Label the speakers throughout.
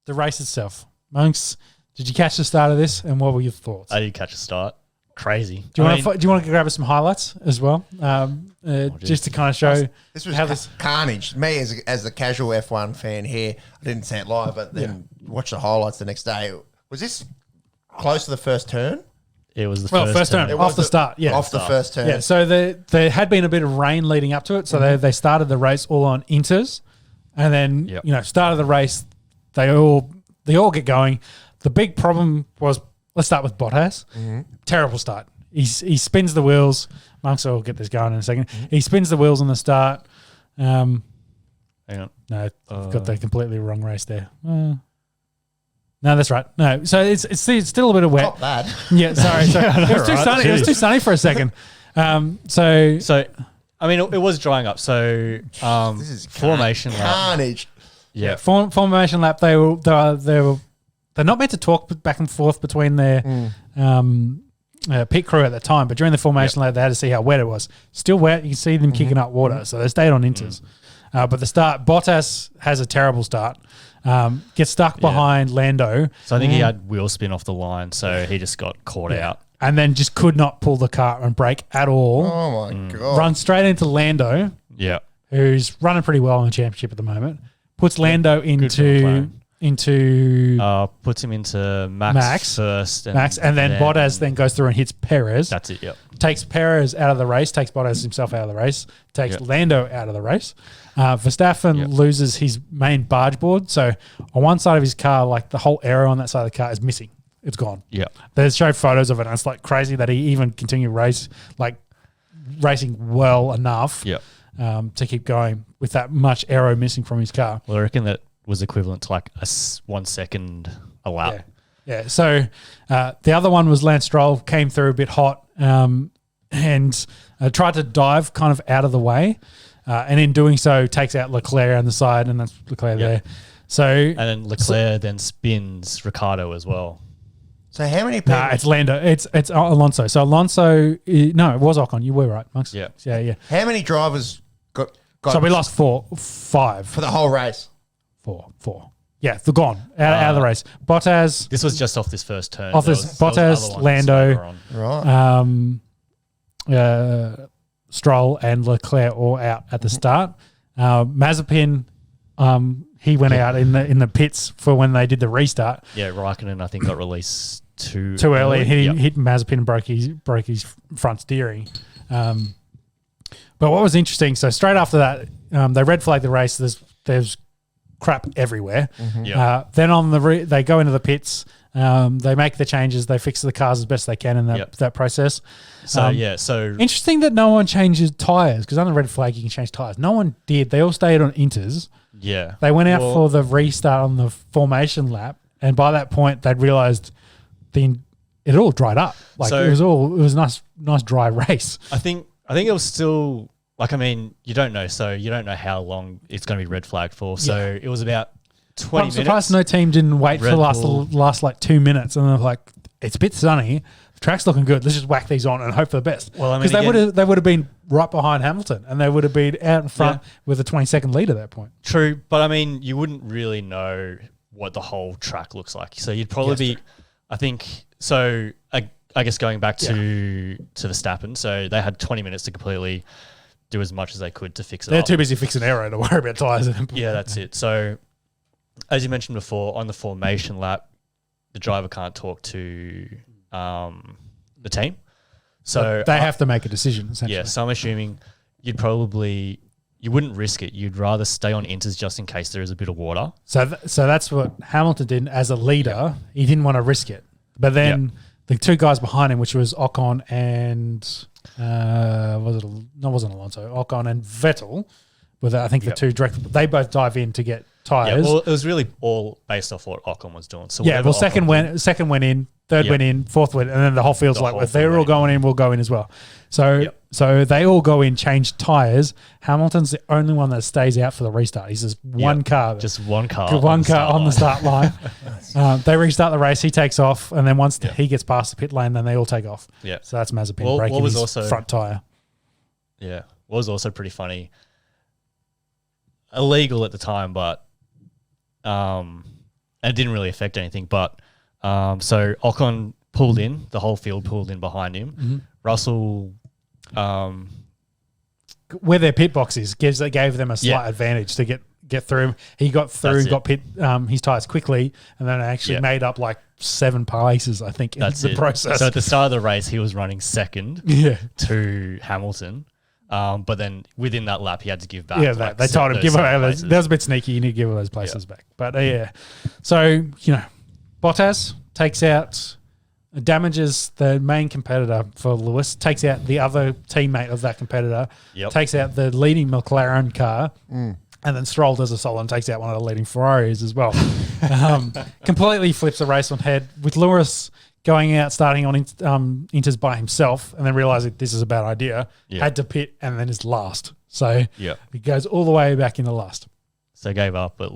Speaker 1: the race itself. Monks, did you catch the start of this, and what were your thoughts?
Speaker 2: I did catch a start. Crazy.
Speaker 1: Do you want to grab us some highlights as well, just to kind of show
Speaker 3: this was
Speaker 1: how this
Speaker 3: carnage? Me as the casual F1 fan here, I didn't see it live, but then watch the highlights the next day. Was this close to the first turn?
Speaker 2: It was the
Speaker 1: first turn off the start. Yeah,
Speaker 3: off the first turn.
Speaker 1: Yeah, so there had been a bit of rain leading up to it, so they started the race all on inters, and then started the race. They all get going. The big problem was, let's start with Bottas. Terrible start. He spins the wheels. Monks will get this going in a second. He spins the wheels on the start.
Speaker 2: Hang on.
Speaker 1: No, I've got the completely wrong race there. No, that's right. No, so it's still a bit of wet.
Speaker 3: Not bad.
Speaker 1: Yeah, sorry. It was too sunny. It was too sunny for a second.
Speaker 2: So I mean, it was drying up. So
Speaker 3: This is
Speaker 2: formation lap.
Speaker 3: carnage.
Speaker 2: Yeah.
Speaker 1: Formation lap. They're not meant to talk back and forth between their pit crew at the time, but during the formation lap, they had to see how wet it was. Still wet. You can see them kicking up water, so they stayed on inters. But the start, Bottas has a terrible start. Gets stuck behind Lando.
Speaker 2: So I think he had wheel spin off the line, so he just got caught out.
Speaker 1: And then just could not pull the car and brake at all.
Speaker 3: Oh, my God.
Speaker 1: Run straight into Lando,
Speaker 2: Yeah.
Speaker 1: who's running pretty well in the championship at the moment. Puts Lando into
Speaker 2: puts him into Max first.
Speaker 1: And then Bottas then goes through and hits Perez.
Speaker 2: That's it, yep.
Speaker 1: Takes Perez out of the race, takes Bottas himself out of the race, takes Lando out of the race. Verstappen loses his main barge board. So on one side of his car, like the whole aero on that side of the car is missing. It's gone.
Speaker 2: Yeah.
Speaker 1: They show photos of it, and it's like crazy that he even continued racing well enough to keep going with that much aero missing from his car.
Speaker 2: Well, I reckon that was equivalent to like 1 second a lap.
Speaker 1: Yeah. So the other one was Lance Stroll, came through a bit hot and tried to dive kind of out of the way. And in doing so, takes out Leclerc on the side, and that's Leclerc there. So
Speaker 2: and then Leclerc then spins Ricciardo as well.
Speaker 3: So how many people?
Speaker 1: It's Lando. It's Alonso. So Alonso, no, it was Ocon. You were right, Monks.
Speaker 2: Yeah.
Speaker 3: How many drivers got
Speaker 1: So we lost 5
Speaker 3: for the whole race?
Speaker 1: Four. Yeah, they're gone out of the race. Bottas.
Speaker 2: This was just off this first turn.
Speaker 1: Bottas, Lando,
Speaker 3: Right.
Speaker 1: Stroll, and Leclerc all out at the start. Mazepin, he went out in the pits for when they did the restart.
Speaker 2: Yeah, Raikkonen I think got released too
Speaker 1: early. He hit Mazepin and broke his front steering. But what was interesting, so straight after that, they red flagged the race. There's crap everywhere. Then they go into the pits. They make the changes. They fix the cars as best they can in that process.
Speaker 2: So
Speaker 1: interesting that no one changes tires, because on the red flag you can change tires. No one did. They all stayed on inters.
Speaker 2: Yeah,
Speaker 1: they went out for the restart on the formation lap, and by that point they'd realised it all dried up. It was a nice dry race.
Speaker 2: I think it was still like, I mean, you don't know, so you don't know how long it's going to be red flagged for. So it was about 20 minutes.
Speaker 1: I'm surprised no team didn't wait for the last like 2 minutes, and they're like, it's a bit sunny, the track's looking good, let's just whack these on and hope for the best.
Speaker 2: Well, I mean,
Speaker 1: because they would have been right behind Hamilton, and they would have been out in front with a 20-second lead at that point.
Speaker 2: True, but I mean, you wouldn't really know what the whole track looks like. So you'd probably be, I think, so I guess going back to Verstappen, so they had 20 minutes to completely do as much as they could to fix it
Speaker 1: They're
Speaker 2: up.
Speaker 1: too busy fixing aero to worry about tyres.
Speaker 2: Yeah, that's it. So as you mentioned before, on the formation lap, the driver can't talk to the team. So
Speaker 1: they have to make a decision, essentially.
Speaker 2: Yeah, so I'm assuming you wouldn't risk it. You'd rather stay on inters just in case there is a bit of water.
Speaker 1: So that's what Hamilton did as a leader. He didn't want to risk it. But then the two guys behind him, which was Ocon and wasn't Alonso, Ocon and Vettel, with I think the two direct, they both dive in to get tyres.
Speaker 2: Yeah, well, it was really all based off what Ocon was doing. So
Speaker 1: second went in, third went in, fourth went, and then the whole field's if they're all going in, we'll go in as well. So they all go in, change tyres. Hamilton's the only one that stays out for the restart. He's just one car.
Speaker 2: Just one car.
Speaker 1: One car on the start line. They restart the race. He takes off. And then once he gets past the pit lane, then they all take off.
Speaker 2: Yeah.
Speaker 1: So that's Mazepin breaking his front tyre.
Speaker 2: Yeah. What was also pretty funny, illegal at the time, but it didn't really affect anything. But so Ocon pulled in, the whole field pulled in behind him.
Speaker 1: Mm-hmm.
Speaker 2: Russell,
Speaker 1: where their pit box is, gave them a slight advantage to get through. He got through, got pit his tires quickly, and then actually made up like 7 places, I think, in the process.
Speaker 2: So at the start of the race, he was running second to Hamilton. But then within that lap, he had to give back.
Speaker 1: Yeah, they told him, give away those. That was a bit sneaky. You need to give those places back. But so, Bottas takes out, damages the main competitor for Lewis, takes out the other teammate of that competitor, takes out the leading McLaren car, and then Stroll does a solo and takes out one of the leading Ferraris as well. Completely flips the race on head with Lewis going out, starting on Inters by himself, and then realizing this is a bad idea, had to pit and then is last. So he goes all the way back into last.
Speaker 2: So gave up at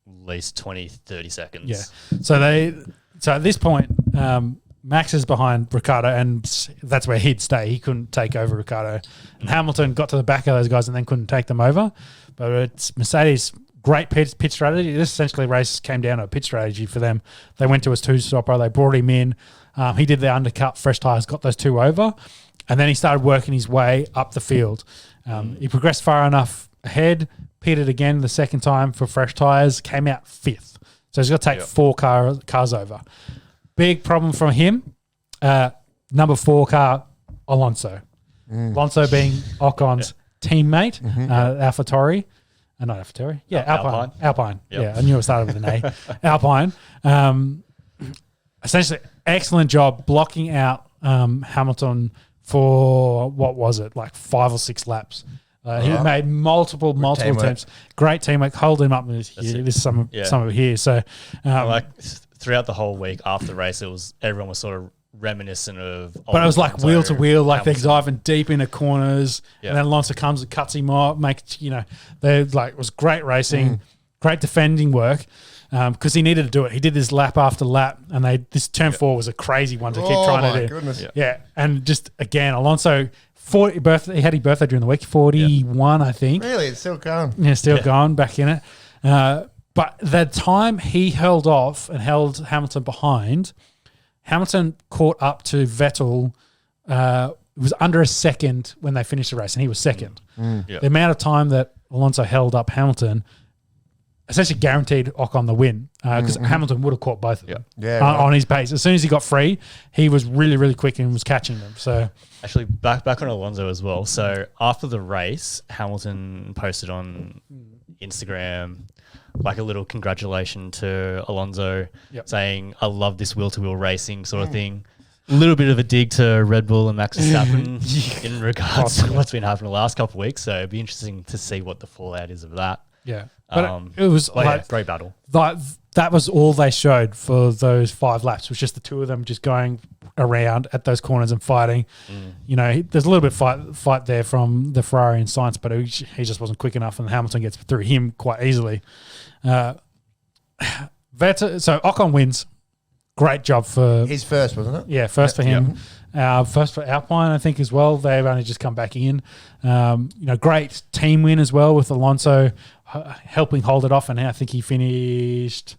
Speaker 2: least 20, 30 seconds.
Speaker 1: Yeah. So at this point, Max is behind Ricciardo, and that's where he'd stay. He couldn't take over Ricciardo. And Hamilton got to the back of those guys and then couldn't take them over. But it's Mercedes' great pit strategy. This essentially race came down to a pit strategy for them. They went to his 2-stopper. They brought him in. He did the undercut, fresh tyres, got those 2 over. And then he started working his way up the field. He progressed far enough ahead, pitted again the second time for fresh tyres, came out 5th. So he's got to take 4 cars over. Big problem from him, number 4 car, Alonso. Alonso being Ocon's teammate, AlphaTauri. Not AlphaTauri. Yeah, Alpine. Yep. Yeah, I knew it started with an A. Alpine. Essentially, excellent job blocking out Hamilton for, what was it, like 5 or 6 laps. He made multiple attempts. Great teamwork. Hold him up. There's some of it here. So,
Speaker 2: throughout the whole week after the race, everyone was sort of reminiscent of.
Speaker 1: But it was like wheel to wheel, like they're diving deep into corners, and then Alonso comes and cuts him off. It was great racing, great defending work. Because he needed to do it. He did this lap after lap, and this turn 4 was a crazy one to keep trying to do.
Speaker 3: Goodness.
Speaker 1: Yeah, and just again, Alonso. He had his birthday during the week, 41, I think.
Speaker 3: Really? It's still going.
Speaker 1: Yeah, still going, back in it. But the time he held off and held Hamilton behind, Hamilton caught up to Vettel. It was under a second when they finished the race, and he was second. The amount of time that Alonso held up Hamilton essentially guaranteed Ocon the win because Hamilton would have caught both of them on his pace. As soon as he got free, he was really, really quick and was catching them. So
Speaker 2: actually, back on Alonso as well. So after the race, Hamilton posted on Instagram like a little congratulation to Alonso saying, "I love this wheel-to-wheel racing sort of thing." A little bit of a dig to Red Bull and Max Verstappen in regards to what's been happening the last couple of weeks. So it'd be interesting to see what the fallout is of that.
Speaker 1: Yeah. But it was
Speaker 2: great battle.
Speaker 1: That was all they showed for those 5 laps. It was just the 2 of them just going around at those corners and fighting. There's a little bit fight there from the Ferrari and Sainz, but he just wasn't quick enough, and Hamilton gets through him quite easily. So Ocon wins. Great job for
Speaker 3: his first, wasn't it?
Speaker 1: Yeah, first for him. First for Alpine, I think, as well. They've only just come back in. Great team win as well with Alonso helping hold it off, and I think he finished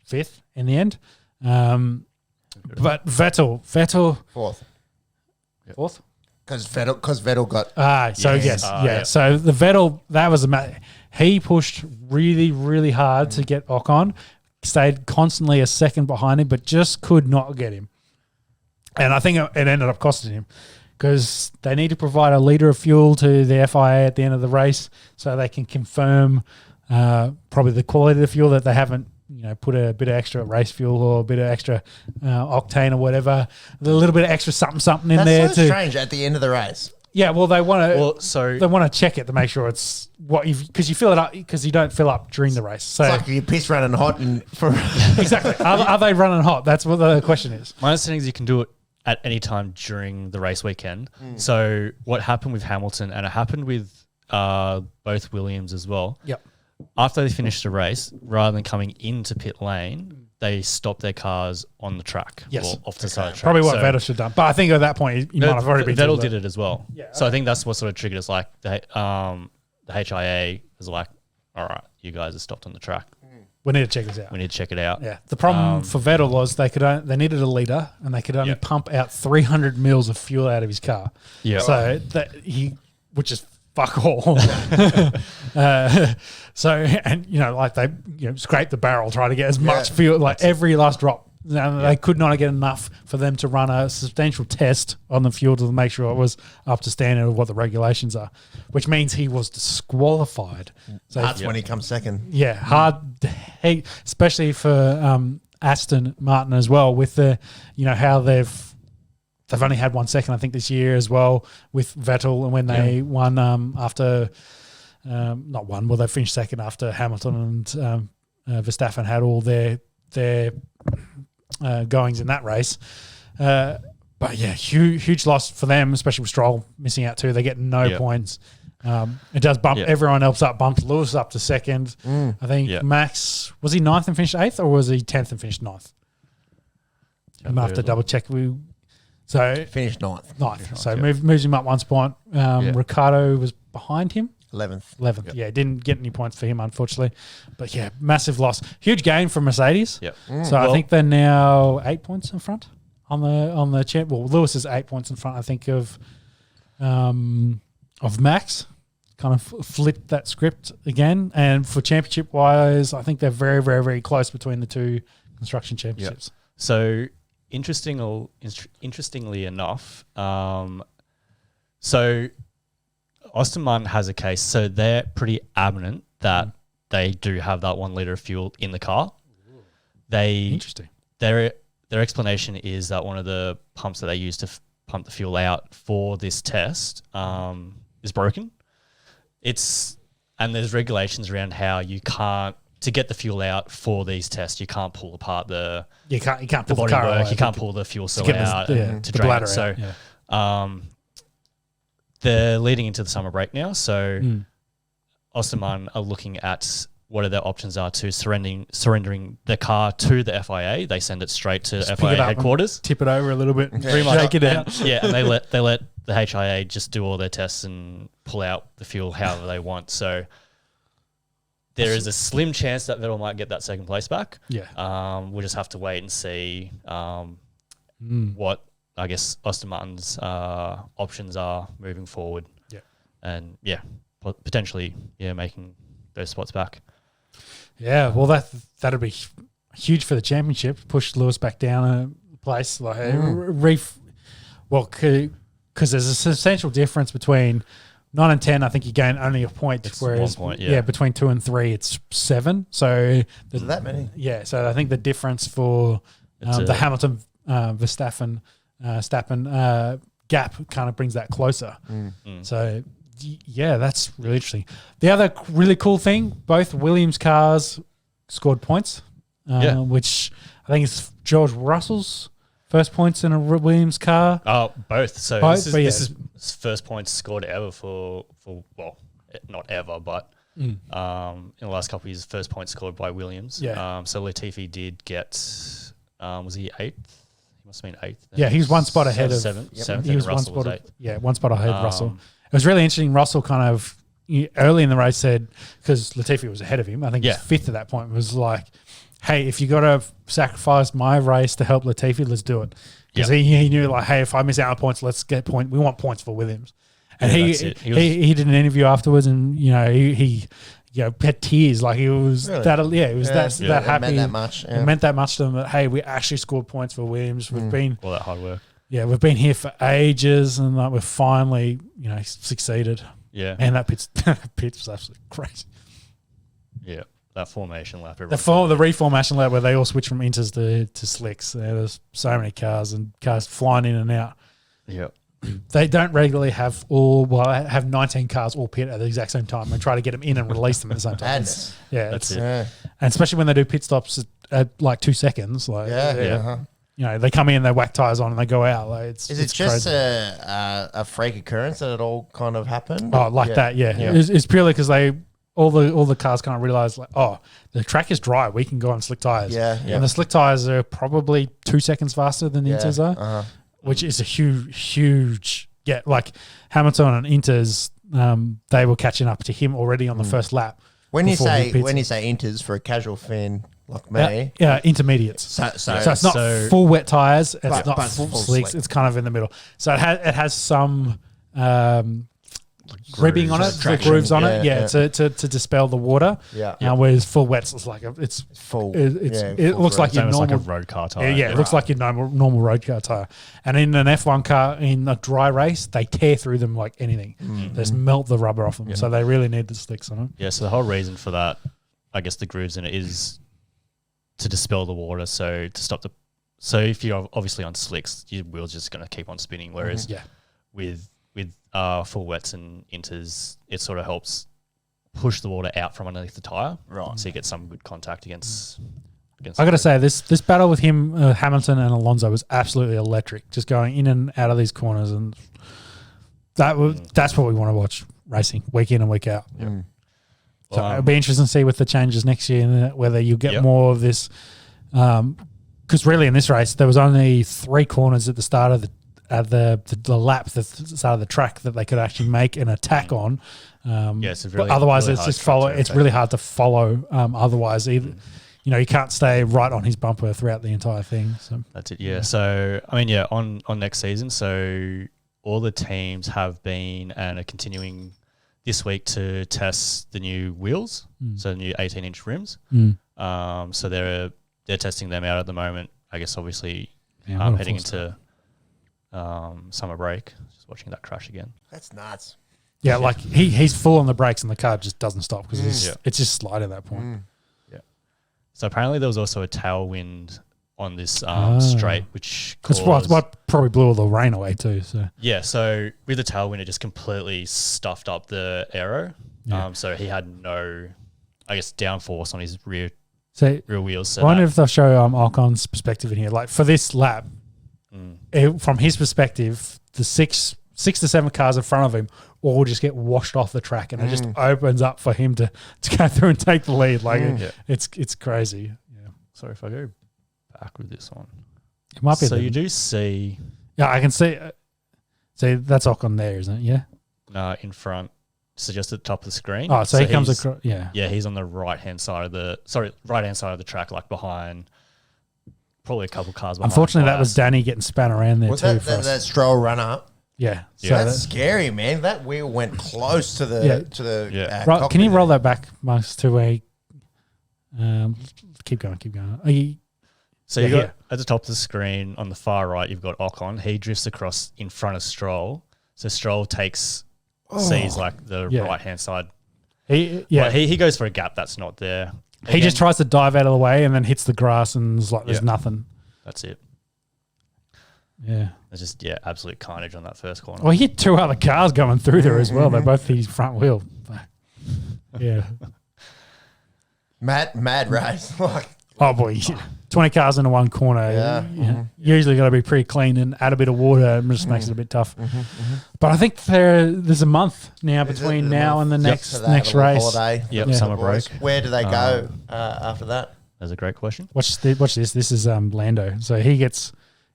Speaker 1: 5th in the end. But Vettel
Speaker 3: fourth. Because Vettel got
Speaker 1: So the Vettel, that was he pushed really, really hard to get Ocon. Stayed constantly a second behind him, but just could not get him. And I think it ended up costing him because they need to provide a litre of fuel to the FIA at the end of the race so they can confirm probably the quality of the fuel, that they haven't put a bit of extra race fuel or a bit of extra octane or whatever, a little bit of extra something in there.
Speaker 3: That's so strange at the end of the race.
Speaker 1: Yeah, well, they want to. They want to check it to make sure it's what because you fill it up because you don't fill up during the race. So
Speaker 3: it's like your piss running hot
Speaker 1: exactly. Are they running hot? That's what the question is.
Speaker 2: My understanding is you can do it at any time during the race weekend. So what happened with Hamilton, and it happened with both Williams as well.
Speaker 1: Yep.
Speaker 2: After they finished the race, rather than coming into pit lane, they stopped their cars on the track.
Speaker 1: Yes.
Speaker 2: Or off the side of the track.
Speaker 1: Probably what Vettel should have done. But I think at that point, he might have already been.
Speaker 2: Vettel did it as well. Yeah, so I think that's what sort of triggered us. Like the HIA was like, all right, you guys are stopped on the track.
Speaker 1: We need to check this out.
Speaker 2: We need to check it out.
Speaker 1: Yeah. The problem for Vettel was they needed a litre and they could only pump out 300 mils of fuel out of his car.
Speaker 2: Yeah.
Speaker 1: So which is fuck all. They scrape the barrel, try to get as much fuel, like every last drop. They could not get enough for them to run a substantial test on the fuel to make sure it was up to standard of what the regulations are, which means he was disqualified. So
Speaker 3: that's when he comes second.
Speaker 1: Yeah, hard, especially for Aston Martin as well, with the how they've only had 1 second, I think, this year as well with Vettel, and when they won after not won, well, they finished second after Hamilton and Verstappen had all their goings in that race. But yeah, huge loss for them, especially with Stroll missing out too. They get no points. It does bump everyone else up, bumps Lewis up to second. I think Max, was he 9th and finished 8th, or was he 10th and finished 9th? I might have to double check. So
Speaker 3: finished 9th.
Speaker 1: So moves him up 1 spot. Ricciardo was behind him.
Speaker 3: 11th.
Speaker 1: Yeah, didn't get any points for him, unfortunately. But yeah, massive loss. Huge gain from Mercedes.
Speaker 2: Yep.
Speaker 1: So I think they're now 8 points in front on the champ. Well, Lewis is 8 points in front, I think, of Max. Kind of flipped that script again. And for championship wise, I think they're very, very, very close between the two construction championships.
Speaker 2: Yep. So interestingly enough, so Aston Martin has a case, so they're pretty adamant that they do have that 1 litre of fuel in the car.
Speaker 1: Interesting.
Speaker 2: Their explanation is that one of the pumps that they use to pump the fuel out for this test is broken. And there's regulations around how you can't, to get the fuel out for these tests, you can't pull apart the
Speaker 1: can't pull the car
Speaker 2: bodywork,
Speaker 1: away.
Speaker 2: you can't pull the fuel cell out
Speaker 1: to
Speaker 2: to
Speaker 1: drain
Speaker 2: drain
Speaker 1: it.
Speaker 2: it. So
Speaker 1: Yeah.
Speaker 2: they're leading into the summer break now, so Aston Martin are looking at what their options are to surrendering the car to the FIA. They send it straight to
Speaker 1: Just pick
Speaker 2: FIA
Speaker 1: it up
Speaker 2: headquarters.
Speaker 1: Tip it over a little bit,
Speaker 3: Yeah.
Speaker 1: shake it out.
Speaker 2: And they let the HIA just do all their tests and pull out the fuel however they want. So there is a slim chance that Vettel might get that second place back.
Speaker 1: Yeah.
Speaker 2: We'll just have to wait and see what, I guess, Aston Martin's options are moving forward.
Speaker 1: Yeah.
Speaker 2: And potentially making those spots back.
Speaker 1: Yeah, well, that'll be huge for the championship. Push Lewis back down a place like because there's a substantial difference between 9 and 10. I think you gain only a point,
Speaker 2: It's
Speaker 1: whereas
Speaker 2: 1 point,
Speaker 1: between 2 and 3, it's 7. So
Speaker 3: Is it that many?
Speaker 1: Yeah, so I think the difference for the Hamilton Verstappen Stappen gap kind of brings that closer. So. Yeah, that's really interesting. The other really cool thing, both Williams cars scored points, which I think is George Russell's first points in a Williams car.
Speaker 2: Oh, both. So this is first points scored ever for not ever, but in the last couple of years, first points scored by Williams.
Speaker 1: Yeah.
Speaker 2: So Latifi did get, was he 8th? He must have been 8th.
Speaker 1: Yeah, he was 1 spot ahead of
Speaker 2: seventh.
Speaker 1: He was
Speaker 2: Russell
Speaker 1: 1 spot.
Speaker 2: was 8th.
Speaker 1: Yeah, 1 spot ahead of Russell. It was really interesting. Russell kind of early in the race said, because Latifi was ahead of him, I think he was 5th at that point, was like, hey, if you got to sacrifice my race to help Latifi, let's do it. Because he knew, like, hey, if I miss out on points, let's get point. We want points for Williams. And he did an interview afterwards, and he had tears, like he was that happy.
Speaker 3: It meant that much. Yeah.
Speaker 1: It meant that much to them that, hey, we actually scored points for Williams. We've been
Speaker 2: all that hard work.
Speaker 1: Yeah, we've been here for ages, and like we've finally, succeeded.
Speaker 2: Yeah,
Speaker 1: and that pit was absolutely crazy.
Speaker 2: Yeah, that formation lap.
Speaker 1: The reformation lap where they all switch from inters to slicks. There's so many cars flying in and out.
Speaker 2: Yeah.
Speaker 1: They don't regularly have 19 cars all pit at the exact same time and try to get them in and release them at the same time.
Speaker 2: That's it.
Speaker 1: And especially when they do pit stops at like 2 seconds. Like, they come in, they whack tires on, and they go out. Like,
Speaker 3: Is it just a freak occurrence that it all kind of happened?
Speaker 1: Oh, that, yeah. It's purely because all the cars kind of realize, like, oh, the track is dry, we can go on slick tires.
Speaker 3: Yeah.
Speaker 1: And the slick tires are probably 2 seconds faster than the inters are. Which is a huge like Hamilton and Inters, they were catching up to him already on the first lap.
Speaker 3: When you
Speaker 1: before he
Speaker 3: say
Speaker 1: pits.
Speaker 3: when you say inters for a casual fan like me,
Speaker 1: intermediates.
Speaker 3: so
Speaker 1: it's not full wet tires. It's
Speaker 3: But
Speaker 1: not
Speaker 3: it's
Speaker 1: full
Speaker 3: full
Speaker 1: slicks.
Speaker 3: slick.
Speaker 1: It's kind of in the middle. So it has some ribbing on it, the
Speaker 3: Traction.
Speaker 1: grooves on
Speaker 3: Yeah,
Speaker 1: it. Yeah,
Speaker 3: yeah.
Speaker 1: to dispel the water.
Speaker 3: Yeah.
Speaker 1: Whereas full wets, it's like it's
Speaker 3: full.
Speaker 1: it
Speaker 3: full
Speaker 1: looks like
Speaker 2: It's
Speaker 1: your
Speaker 2: almost
Speaker 1: normal
Speaker 2: like a road car tire.
Speaker 1: Yeah, it looks like your normal road car tire. And in an F1 car, in a dry race, they tear through them like anything. They just melt the rubber off them. So they really need the slicks on them.
Speaker 2: Yeah, so the whole reason for that, I guess the grooves in it is to dispel the water. So to stop so if you're obviously on slicks, your wheel's just going to keep on spinning. Whereas with full wets and inters, it sort of helps push the water out from underneath the tire.
Speaker 3: Right.
Speaker 2: So you get some good contact against
Speaker 1: I got to say, this battle with him, Hamilton and Alonso was absolutely electric. Just going in and out of these corners, and that's what we want to watch racing week in and week out. So it'll be interesting to see with the changes next year whether you get more of this. Because really in this race there was only 3 corners at the start of the lap, the start of the track that they could actually make an attack on.
Speaker 2: it's really,
Speaker 1: but otherwise
Speaker 2: really
Speaker 1: it's
Speaker 2: hard
Speaker 1: just
Speaker 2: to
Speaker 1: follow.
Speaker 2: rotate.
Speaker 1: It's really hard to follow. Otherwise, either you can't stay right on his bumper throughout the entire thing. So
Speaker 2: That's it. Yeah. So I mean, on next season, so all the teams have been and are continuing this week to test the new wheels, so the new 18-inch rims. So they're testing them out at the moment. I guess obviously heading into summer break. Just watching that crash again.
Speaker 3: That's nuts.
Speaker 1: yeah, like he's full on the brakes and the car just doesn't stop because it's just slide at that point.
Speaker 2: Yeah. So apparently there was also a tailwind on this straight, which
Speaker 1: That's
Speaker 2: caused...
Speaker 1: what probably blew all the rain away too. So
Speaker 2: Yeah, so with the tailwind, it just completely stuffed up the aero.
Speaker 1: Yeah.
Speaker 2: So he had no, I guess, downforce on his rear wheels. So
Speaker 1: I wonder if they'll show Ocon's perspective in here. Like for this lap, from his perspective, the six to 7 cars in front of him all just get washed off the track, and it just opens up for him to go through and take the lead. Like it's crazy. Yeah.
Speaker 2: Sorry if I go back with this one.
Speaker 1: It might be.
Speaker 2: So you do see...
Speaker 1: Yeah, I can see. See, that's Ocon there, isn't it? Yeah.
Speaker 2: In front. So just at the top of the screen.
Speaker 1: Oh, so he comes across. Yeah.
Speaker 2: Yeah, he's on the right-hand side of the track, like behind probably a couple cars behind.
Speaker 1: Unfortunately, that
Speaker 2: Bottas.
Speaker 1: was Danny getting span around there
Speaker 3: Was
Speaker 1: too.
Speaker 3: that Stroll run up?
Speaker 1: Yeah. So
Speaker 3: That's scary, man. That wheel went close to the
Speaker 1: right, can you roll that back, Marcus, to a keep going.
Speaker 2: So you got at the top of the screen on the far right, you've got Ocon. He drifts across in front of Stroll. So Stroll sees like the right hand side. He goes for a gap that's not there.
Speaker 1: He just tries to dive out of the way and then hits the grass and it's like there's nothing.
Speaker 2: That's it.
Speaker 1: Yeah.
Speaker 2: It's just absolute carnage on that first corner.
Speaker 1: Well, he hit 2 other cars going through there as well. They both hit his front wheel. Yeah.
Speaker 3: Mad race. Like,
Speaker 1: oh boy, 20 cars into one corner.
Speaker 3: Yeah.
Speaker 1: Usually got to be pretty clean and add a bit of water and just makes it a bit tough. But I think there's a month now between now and the next race.
Speaker 3: Holiday.
Speaker 2: Summer break.
Speaker 3: Where do they go after that?
Speaker 2: That's a great question.
Speaker 1: Watch this. This is Lando. So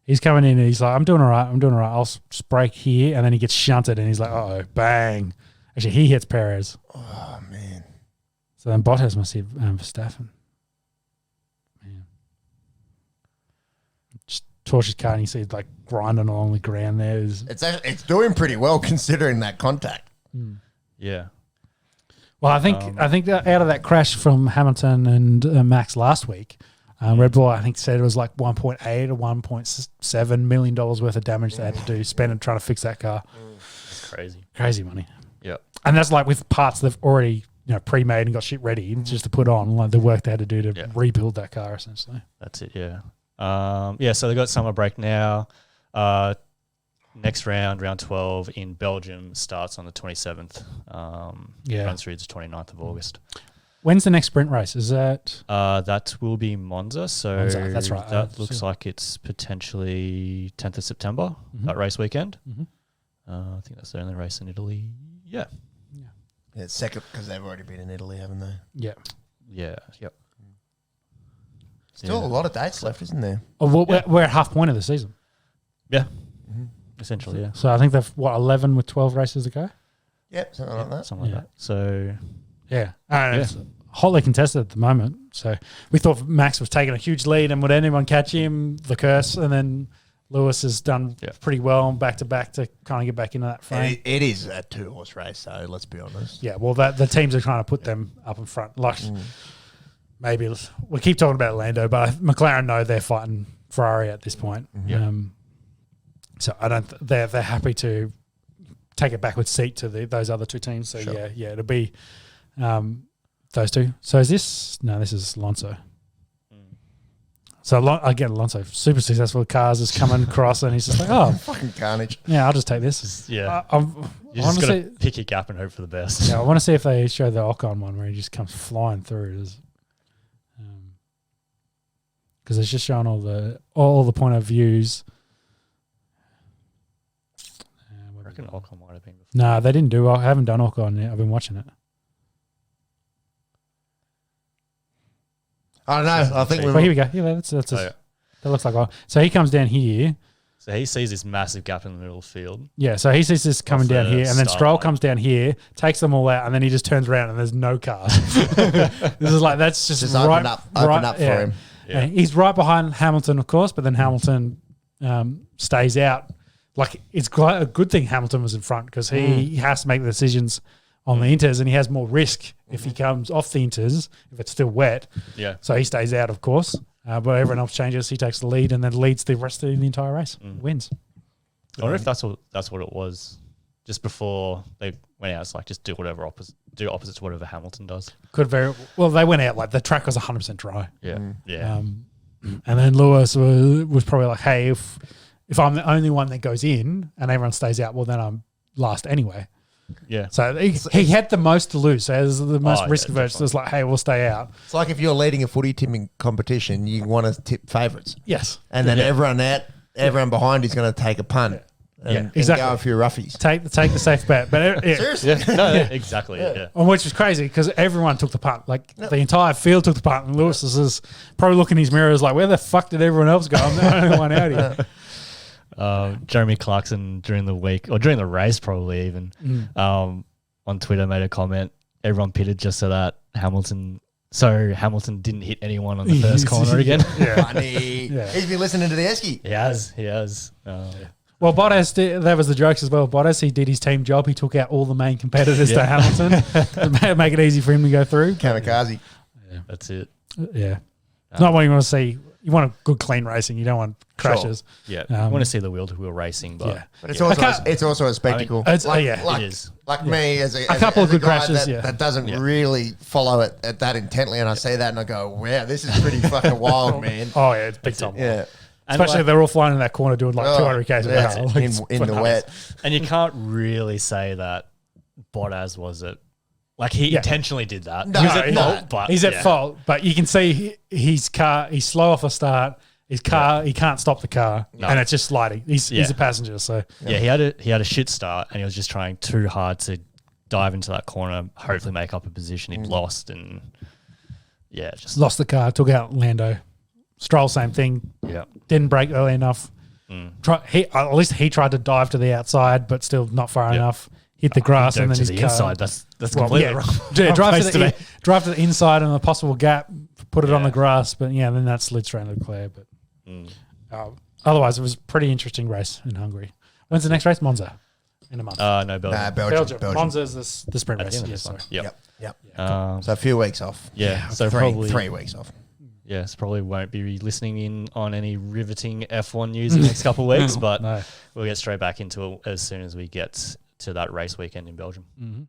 Speaker 1: he's coming in and he's like, I'm doing all right. I'll just brake here. And then he gets shunted and he's like, uh-oh, bang. Actually, he hits Perez.
Speaker 3: Oh, man.
Speaker 1: So then Bottas must hit Verstappen. Man. Just torches car and you see like grinding along the ground there.
Speaker 3: It's doing pretty well considering that contact.
Speaker 2: Yeah.
Speaker 1: Well, I think that out of that crash from Hamilton and Max last week, Red Bull I think said it was like 1.8 or 1.7 million dollars worth of damage they had to spend and trying to fix that car.
Speaker 2: It's
Speaker 1: Crazy money.
Speaker 2: Yeah.
Speaker 1: And that's like with parts they've already pre-made and got shit ready just to put on, like the work they had to do to rebuild that car essentially.
Speaker 2: That's it. Yeah. So they got summer break now. Next round 12 in Belgium starts on the 27th. Runs through the 29th of August.
Speaker 1: When's the next sprint race? Is that?
Speaker 2: That will be Monza. So
Speaker 1: Monza, that's right.
Speaker 2: That looks like it's potentially 10th of September, that race weekend. I think that's the only race in Italy. Yeah.
Speaker 3: Yeah, second because they've already been in Italy, haven't they?
Speaker 1: Yeah.
Speaker 2: Yeah. Yep.
Speaker 3: Still a lot of dates left, isn't there?
Speaker 1: Oh, we're at half point of the season.
Speaker 2: Yeah. Essentially, yeah.
Speaker 1: So I think they've 11 with 12 races to go.
Speaker 3: Yep, something like that.
Speaker 2: Something like that. So,
Speaker 1: Yeah. And it's hotly contested at the moment. So we thought Max was taking a huge lead and would anyone catch him? The curse. And then Lewis has done pretty well back to back to kind of get back into that frame.
Speaker 3: It is a 2-horse race, so let's be honest.
Speaker 1: Yeah, well, the teams are trying to put them up in front. Like maybe we keep talking about Lando, but McLaren know they're fighting Ferrari at this point. So I don't. They're happy to take a backward seat to those other two teams. So it'll be those two. So is this? No, this is Alonso. So again, Alonso, super successful with cars, is coming across and he's just like, oh,
Speaker 3: fucking carnage.
Speaker 1: Yeah, I'll just take this.
Speaker 2: Yeah, you just got to pick your gap and hope for the best.
Speaker 1: Yeah, I want to see if they show the Ocon one where he just comes flying through. Because it's just showing all the point of views.
Speaker 2: I reckon Ocon might have been before.
Speaker 1: No, they didn't do. I haven't done Ocon yet. I've been watching it.
Speaker 3: I don't know. I think
Speaker 1: here we go. Yeah, that looks like. So he comes down here.
Speaker 2: So he sees this massive gap in the middle of the field.
Speaker 1: Yeah, so he sees this coming down here, and then Stroll comes down here, takes them all out, and then he just turns around and there's no cars. This is like that's just right,
Speaker 3: open up for him.
Speaker 1: Yeah. And he's right behind Hamilton, of course, but then Hamilton stays out. Like it's quite a good thing Hamilton was in front because he has to make the decisions on the inters, and he has more risk if he comes off the inters if it's still wet.
Speaker 2: Yeah.
Speaker 1: So he stays out, of course. But everyone else changes. He takes the lead and then leads the rest of the entire race. Wins.
Speaker 2: I wonder if that's what it was. Just before they went out, it's like just do opposite to whatever Hamilton does.
Speaker 1: Could very well. They went out like the track was 100% dry.
Speaker 2: Yeah, yeah.
Speaker 1: And then Lewis was probably like, hey, if I'm the only one that goes in and everyone stays out, well then I'm last anyway.
Speaker 2: Yeah.
Speaker 1: So he had the most to lose. So it was the most risk averse. So it's like, hey, we'll stay out.
Speaker 3: It's like if you're leading a footy tipping competition, you want to tip favourites.
Speaker 1: Yes.
Speaker 3: And then everyone behind is going to take a punt. And
Speaker 1: exactly.
Speaker 3: Go a few roughies.
Speaker 1: Take the safe bet. But
Speaker 3: seriously,
Speaker 2: exactly. Yeah.
Speaker 1: Which was crazy because everyone took the punt. Like the entire field took the punt, and Lewis is probably looking in his mirrors like, where the fuck did everyone else go? I'm the only one out here.
Speaker 2: Jeremy Clarkson during the week or during the race, probably even on Twitter made a comment. Everyone pitted just so that Hamilton didn't hit anyone on the first corner again.
Speaker 3: Funny. He's been listening to the Esky.
Speaker 2: He has.
Speaker 1: Well, Bottas, that was the jokes as well. Bottas, he did his team job. He took out all the main competitors to Hamilton to make it easy for him to go through.
Speaker 3: Kamikaze.
Speaker 2: Yeah, that's it.
Speaker 1: Yeah. It's not what you want to see. You want a good, clean racing. You don't want crashes.
Speaker 2: Sure. Yeah. You want to see the wheel-to-wheel racing, but
Speaker 3: it's also a spectacle.
Speaker 1: It is.
Speaker 3: Like me as a
Speaker 1: couple of good crashes.
Speaker 3: That doesn't really follow it at that intently, and I see that and I go, "Wow, this is pretty fucking wild, man."
Speaker 1: Oh yeah, it's big time.
Speaker 3: Yeah.
Speaker 1: Especially if they're all flying in that corner doing like 200 k's an hour. Like
Speaker 3: in the wet.
Speaker 2: And you can't really say that Bottas was it. Like he intentionally did that.
Speaker 3: No,
Speaker 2: he's at fault, but
Speaker 1: he's at fault. But you can see his car, he's slow off the start. His car, he can't stop the car, and it's just sliding. He's a passenger, so
Speaker 2: he had a shit start, and he was just trying too hard to dive into that corner, hopefully make up a position. He'd lost, and just
Speaker 1: lost the car, took out Lando. Stroll, same thing.
Speaker 2: Yeah,
Speaker 1: didn't brake early enough. At least he tried to dive to the outside, but still not far enough. Hit the grass and then his car.
Speaker 2: Inside. That's completely wrong.
Speaker 1: Drive to the inside and a possible gap, put it on the grass, but then that slid straight into Leclerc. But otherwise, it was a pretty interesting race in Hungary. When's the next race? Monza in a month.
Speaker 2: No, Belgium.
Speaker 3: Belgium.
Speaker 1: Monza's the sprint race.
Speaker 2: Yep.
Speaker 3: So a few weeks off.
Speaker 2: So
Speaker 3: probably 3 weeks off.
Speaker 2: Yes, probably won't be listening in on any riveting F1 news in the next couple of weeks, but we'll get straight back into it as soon as we get to that race weekend in Belgium.